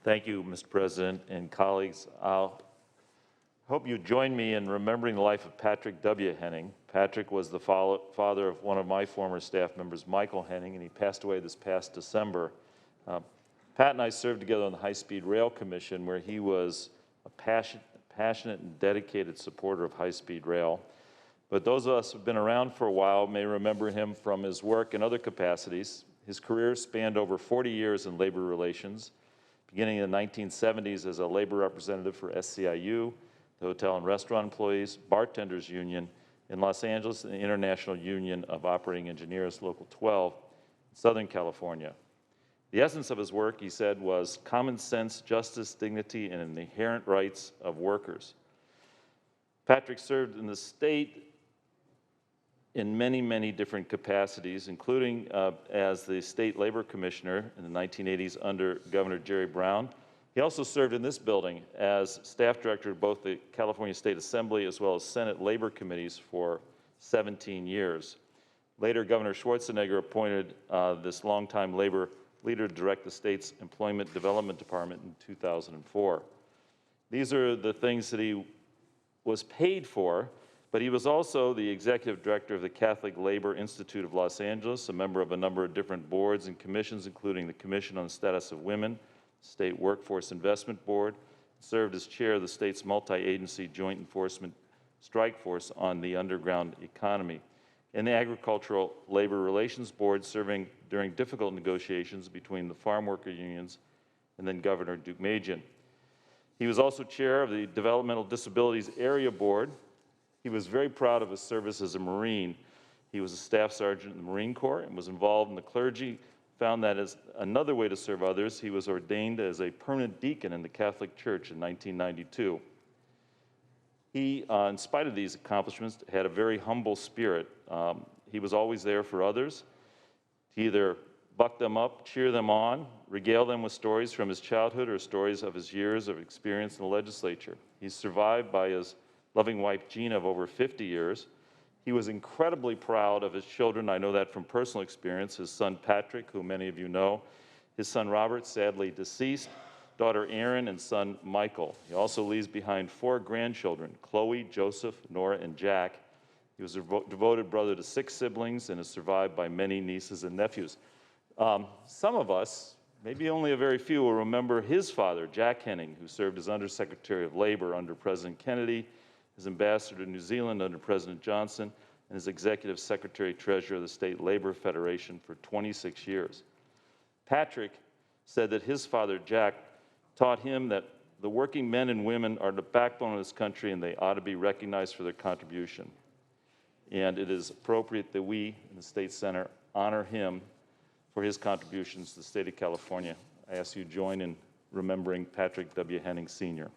Thank you, Mr. President and colleagues. I hope you join me in remembering the life of Patrick W. Henning. Patrick was the father of one of my former staff members, Michael Henning, and he passed away this past December. Pat and I served together on the High-Speed Rail Commission, where he was a passionate and dedicated supporter of high-speed rail. But those of us who have been around for a while may remember him from his work in other capacities. His career spanned over 40 years in labor relations, beginning in the 1970s as a labor representative for SCIU, the Hotel and Restaurant Employees, Bartenders Union in Los Angeles, and the International Union of Operating Engineers, Local 12, in Southern California. The essence of his work, he said, was common sense, justice, dignity, and the inherent rights of workers. Patrick served in the state in many, many different capacities, including as the state labor commissioner in the 1980s under Governor Jerry Brown. He also served in this building as staff director of both the California State Assembly as well as Senate labor committees for 17 years. Later, Governor Schwarzenegger appointed this longtime labor leader to direct the state's Employment Development Department in 2004. These are the things that he was paid for, but he was also the executive director of the Catholic Labor Institute of Los Angeles, a member of a number of different boards and commissions, including the Commission on the Status of Women, State Workforce Investment Board, served as chair of the state's multi-agency joint enforcement strike force on the underground economy, and the Agricultural Labor Relations Board, serving during difficult negotiations between the farm worker unions and then Governor Deukmejian. He was also chair of the Developmental Disabilities Area Board. He was very proud of his service as a Marine. He was a staff sergeant in the Marine Corps and was involved in the clergy, found that as another way to serve others. He was ordained as a permanent deacon in the Catholic Church in 1992. He, in spite of these accomplishments, had a very humble spirit. He was always there for others, to either buck them up, cheer them on, regale them with stories from his childhood or stories of his years of experience in the legislature. He's survived by his loving wife, Gina, of over 50 years. He was incredibly proud of his children. I know that from personal experience. His son, Patrick, who many of you know, his son, Robert, sadly deceased, daughter, Erin, and son, Michael. He also leaves behind 4 grandchildren, Chloe, Joseph, Nora, and Jack. He was a devoted brother to 6 siblings and is survived by many nieces and nephews. Some of us, maybe only a very few, will remember his father, Jack Henning, who served as Undersecretary of Labor under President Kennedy, as ambassador to New Zealand under President Johnson, and as Executive Secretary-Treasurer of the State Labor Federation for 26 years. Patrick said that his father, Jack, taught him that the working men and women are the backbone of this country and they ought to be recognized for their contribution. And it is appropriate that we in the State Center honor him for his contributions to the state of California. I ask you to join in remembering Patrick W. Henning, Sr.